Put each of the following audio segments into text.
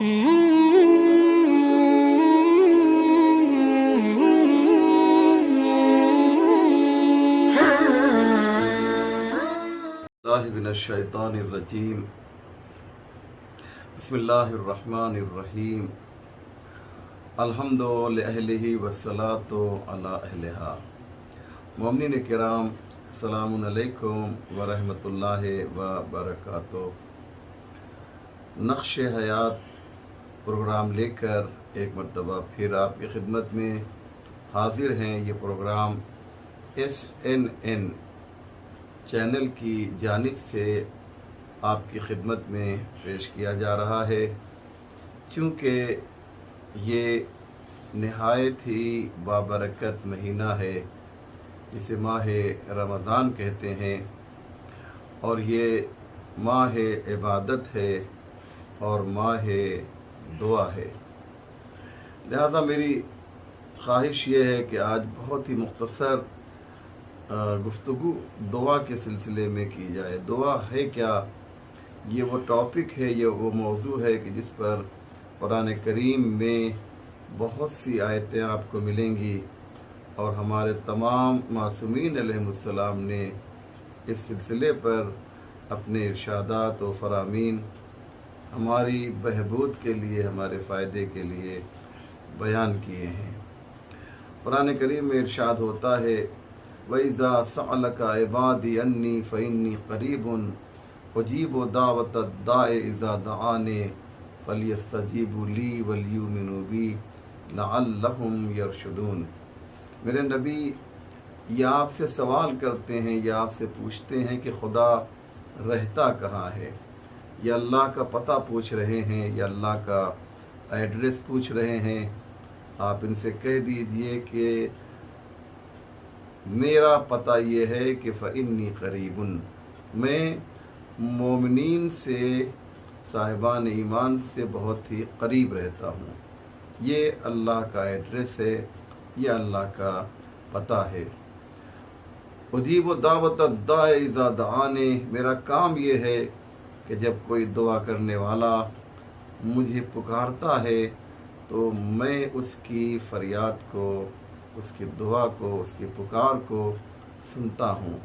من الشیطان الرجیم بسم اللہ الرحمن الرحیم الحمد لأہلہ والصلاة علی اہلہا۔ مومنین کرام، السلام علیکم ورحمۃ اللہ وبرکاتہ۔ نقش حیات پروگرام لے کر ایک مرتبہ پھر آپ کی خدمت میں حاضر ہیں۔ یہ پروگرام SNN چینل کی جانب سے آپ کی خدمت میں پیش کیا جا رہا ہے۔ چونکہ یہ نہایت ہی بابرکت مہینہ ہے جسے ماہ رمضان کہتے ہیں، اور یہ ماہ عبادت ہے اور ماہ دعا ہے۔ لہذا میری خواہش یہ ہے کہ آج بہت ہی مختصر گفتگو دعا کے سلسلے میں کی جائے۔ دعا ہے کیا؟ یہ وہ ٹاپک ہے، یہ وہ موضوع ہے کہ جس پر قرآن کریم میں بہت سی آیتیں آپ کو ملیں گی، اور ہمارے تمام معصومین علیہ السلام نے اس سلسلے پر اپنے ارشادات و فرامین ہماری بہبود کے لیے، ہمارے فائدے کے لیے بیان کیے ہیں۔ قرآن کریم میں ارشاد ہوتا ہے، وَإِذَا سَأَلَكَ عِبَادِي أَنِّي فَإِنِّي قَرِيبٌ أُجِيبُ دَعْوَةَ الدَّاعِ إِذَا دَعَانِ فَلْيَسْتَجِيبُوا لِي وَلْيُؤْمِنُوا بِي لَعَلَّهُمْ يَرْشُدُونَ۔ میرے نبی یہ آپ سے سوال کرتے ہیں، یہ آپ سے پوچھتے ہیں کہ خدا رہتا کہاں ہے؟ یہ اللہ کا پتہ پوچھ رہے ہیں، یہ اللہ کا ایڈریس پوچھ رہے ہیں۔ آپ ان سے کہہ دیجئے کہ میرا پتہ یہ ہے کہ فَإِنِّي قَرِيبٌ، میں مومنین سے، صاحبان ایمان سے بہت ہی قریب رہتا ہوں۔ یہ اللہ کا ایڈریس ہے، یہ اللہ کا پتہ ہے۔ اجیب دعوت الداع اذا دعانی، میرا کام یہ ہے کہ جب کوئی دعا کرنے والا مجھے پکارتا ہے تو میں اس کی فریاد کو، اس کی دعا کو، اس کی پکار کو سنتا ہوں۔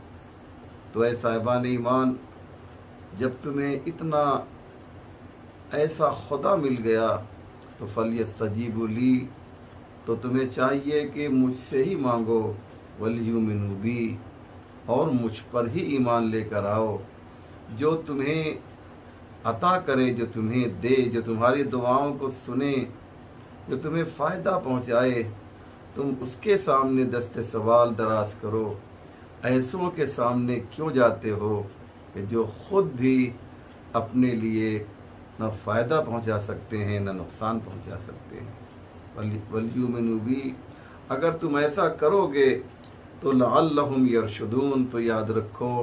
تو اے صاحبان ایمان، جب تمہیں اتنا ایسا خدا مل گیا تو فَلْيَسْتَجِيبُوا لِي، تو تمہیں چاہیے کہ مجھ سے ہی مانگو، وَلْيُؤْمِنُوا بِي، اور مجھ پر ہی ایمان لے کر آؤ۔ جو تمہیں عطا کرے، جو تمہیں دے، جو تمہاری دعاؤں کو سنے، جو تمہیں فائدہ پہنچائے، تم اس کے سامنے دست سوال دراز کرو۔ ایسوں کے سامنے کیوں جاتے ہو کہ جو خود بھی اپنے لیے نہ فائدہ پہنچا سکتے ہیں، نہ نقصان پہنچا سکتے ہیں۔ وَلْيُؤْمِنُوا بِي، اگر تم ایسا کرو گے تو لَعَلَّهُمْ يَرْشُدُونَ، تو یاد رکھو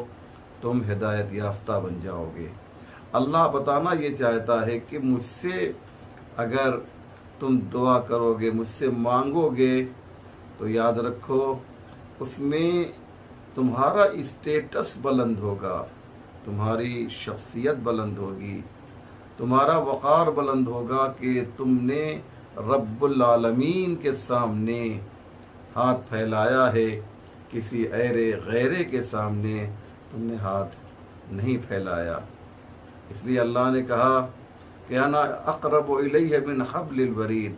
تم ہدایت یافتہ بن جاؤ گے۔ اللہ بتانا یہ چاہتا ہے کہ مجھ سے اگر تم دعا کرو گے، مجھ سے مانگو گے، تو یاد رکھو اس میں تمہارا اسٹیٹس بلند ہوگا، تمہاری شخصیت بلند ہوگی، تمہارا وقار بلند ہوگا کہ تم نے رب العالمین کے سامنے ہاتھ پھیلایا ہے، کسی غیرے کے سامنے تم نے ہاتھ نہیں پھیلایا۔ اس لیے اللہ نے کہا کہ انا اقرب الیہ من حبل الورید،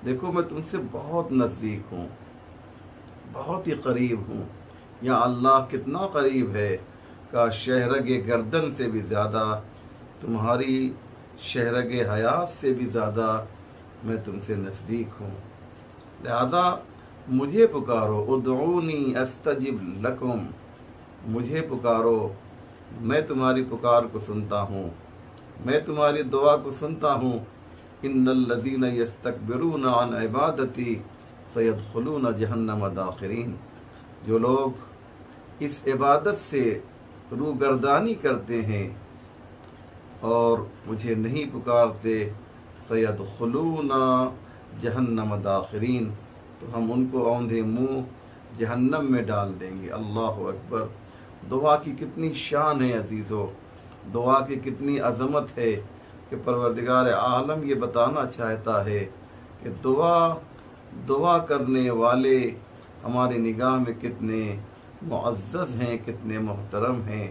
دیکھو میں تم سے بہت نزدیک ہوں، بہت ہی قریب ہوں۔ یا اللہ کتنا قریب ہے کہ شہرگ گردن سے بھی زیادہ، تمہاری شہرگ حیات سے بھی زیادہ میں تم سے نزدیک ہوں۔ لہذا مجھے پکارو، ادعونی استجب لکم، مجھے پکارو، میں تمہاری پکار کو سنتا ہوں، میں تمہاری دعا کو سنتا ہوں۔ ان الذین یستکبرون عن عبادتی سیدخلون جہنم داخرین، جو لوگ اس عبادت سے روگردانی کرتے ہیں اور مجھے نہیں پکارتے، سیدخلون جہنم داخرین، تو ہم ان کو اوندھے منہ جہنم میں ڈال دیں گے۔ اللہ اکبر! دعا کی کتنی شان ہے عزیزو، دعا کی کتنی عظمت ہے۔ کہ پروردگار عالم یہ بتانا چاہتا ہے کہ دعا کرنے والے ہماری نگاہ میں کتنے معزز ہیں، کتنے محترم ہیں،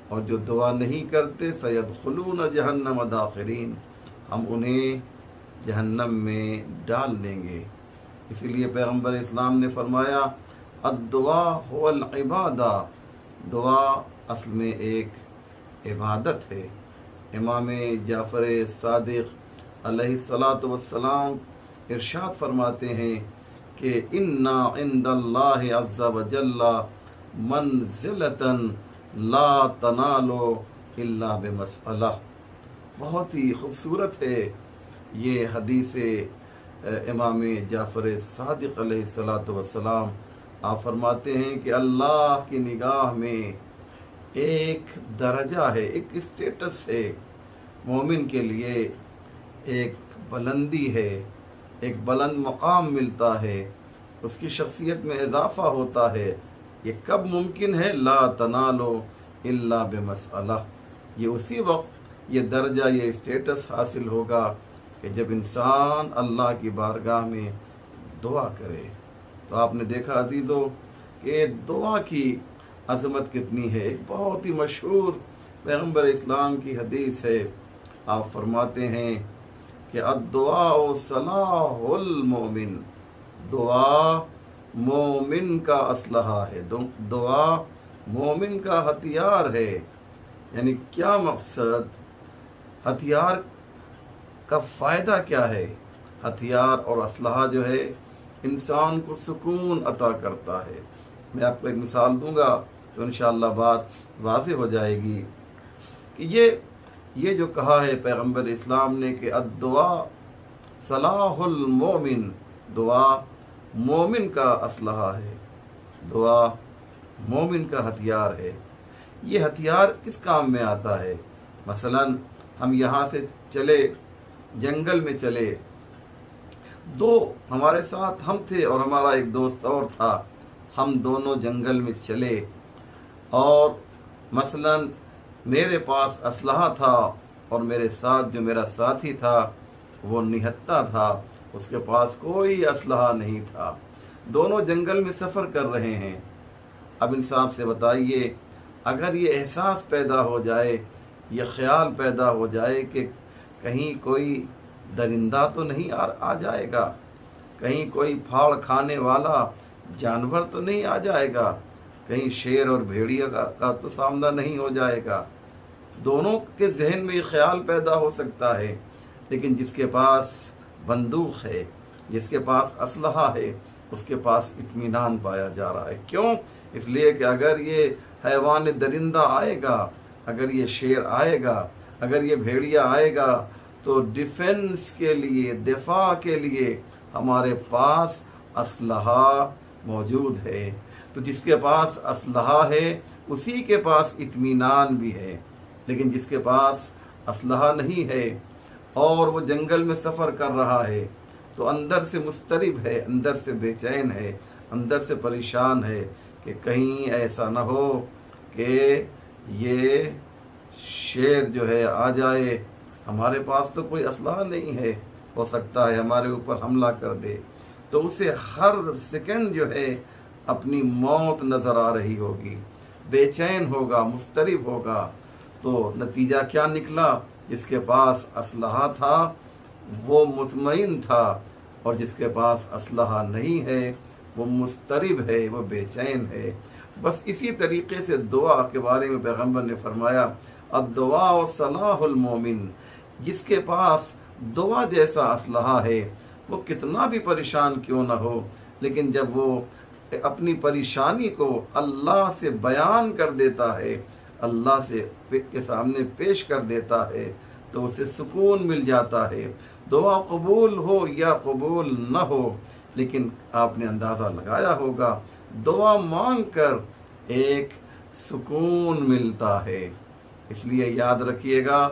اور جو دعا نہیں کرتے سیدخلون جہنم داخرین، ہم انہیں جہنم میں ڈال دیں گے۔ اسی لیے پیغمبر اسلام نے فرمایا الدعاء هو العبادہ، دعا اصل میں ایک عبادت ہے۔ امام جعفر صادق علیہ الصلاۃ والسلام ارشاد فرماتے ہیں کہ انا عند اللہ عز وجل منزلۃ لا تنال الا بمسئلہ۔ بہت ہی خوبصورت ہے یہ حدیث امام جعفر صادق علیہ الصلاۃ والسلام۔ آپ فرماتے ہیں کہ اللہ کی نگاہ میں ایک درجہ ہے، ایک اسٹیٹس ہے، مومن کے لیے ایک بلندی ہے، ایک بلند مقام ملتا ہے، اس کی شخصیت میں اضافہ ہوتا ہے۔ یہ کب ممکن ہے؟ لا تنالو الا بمسئلہ، یہ اسی وقت یہ درجہ، یہ اسٹیٹس حاصل ہوگا کہ جب انسان اللہ کی بارگاہ میں دعا کرے۔ تو آپ نے دیکھا عزیزو کہ دعا کی عظمت کتنی ہے۔ ایک بہت ہی مشہور پیغمبر اسلام کی حدیث ہے، آپ فرماتے ہیں کہ الدعاء صلاح المومن، دعا مومن کا اسلحہ ہے، دعا مومن کا ہتھیار ہے۔ یعنی کیا مقصد؟ ہتھیار کا فائدہ کیا ہے؟ ہتھیار اور اسلحہ جو ہے انسان کو سکون عطا کرتا ہے۔ میں آپ کو ایک مثال دوں گا تو انشاءاللہ بات واضح ہو جائے گی کہ یہ جو کہا ہے پیغمبر اسلام نے کہ الدعاء صلاح المومن، دعا مومن کا اسلحہ ہے، دعا مومن کا ہتھیار ہے۔ یہ ہتھیار کس کام میں آتا ہے؟ مثلا ہم یہاں سے چلے، جنگل میں چلے، دو ہمارے ساتھ ہم تھے اور ہمارا ایک دوست اور تھا، ہم دونوں جنگل میں چلے، اور مثلا میرے پاس اسلحہ تھا اور میرے ساتھ جو میرا ساتھی تھا وہ نہتہ تھا، اس کے پاس کوئی اسلحہ نہیں تھا، دونوں جنگل میں سفر کر رہے ہیں۔ اب انصاف سے بتائیے، اگر یہ احساس پیدا ہو جائے، یہ خیال پیدا ہو جائے کہ کہیں کوئی درندہ تو نہیں آ جائے گا، کہیں کوئی پھاڑ کھانے والا جانور تو نہیں آ جائے گا، کہیں شیر اور بھیڑیا کا تو سامنا نہیں ہو جائے گا، دونوں کے ذہن میں یہ خیال پیدا ہو سکتا ہے۔ لیکن جس کے پاس بندوق ہے، جس کے پاس اسلحہ ہے، اس کے پاس اطمینان پایا جا رہا ہے۔ کیوں؟ اس لیے کہ اگر یہ حیوان درندہ آئے گا، اگر یہ شیر آئے گا، اگر یہ بھیڑیا آئے گا، تو ڈیفنس کے لیے، دفاع کے لیے ہمارے پاس اسلحہ موجود ہے۔ تو جس کے پاس اسلحہ ہے اسی کے پاس اطمینان بھی ہے۔ لیکن جس کے پاس اسلحہ نہیں ہے اور وہ جنگل میں سفر کر رہا ہے تو اندر سے مضطرب ہے، اندر سے بے چین ہے، اندر سے پریشان ہے کہ کہیں ایسا نہ ہو کہ یہ شیر جو ہے آ جائے، ہمارے پاس تو کوئی اسلحہ نہیں ہے، ہو سکتا ہے ہمارے اوپر حملہ کر دے۔ تو اسے ہر سیکنڈ جو ہے اپنی موت نظر آ رہی ہوگی، بے چین ہوگا، مضطرب ہوگا۔ تو نتیجہ کیا نکلا؟ جس کے پاس اسلحہ تھا وہ مطمئن تھا، اور جس کے پاس اسلحہ نہیں ہے وہ مضطرب ہے، وہ بے چین ہے۔ بس اسی طریقے سے دعا کے بارے میں پیغمبر نے فرمایا الدعاء صلاح المومن، جس کے پاس دعا جیسا اسلحہ ہے وہ کتنا بھی پریشان کیوں نہ ہو، لیکن جب وہ اپنی پریشانی کو اللہ سے بیان کر دیتا ہے، اللہ سے کے سامنے پیش کر دیتا ہے، تو اسے سکون مل جاتا ہے۔ دعا قبول ہو یا قبول نہ ہو، لیکن آپ نے اندازہ لگایا ہوگا دعا مانگ کر ایک سکون ملتا ہے۔ اس لیے یاد رکھیے گا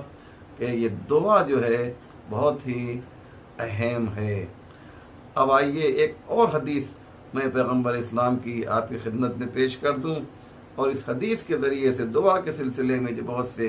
کہ یہ دعا جو ہے بہت ہی اہم ہے۔ اب آئیے ایک اور حدیث میں پیغمبر اسلام کی آپ کی خدمت میں پیش کر دوں، اور اس حدیث کے ذریعے سے دعا کے سلسلے میں جو بہت سے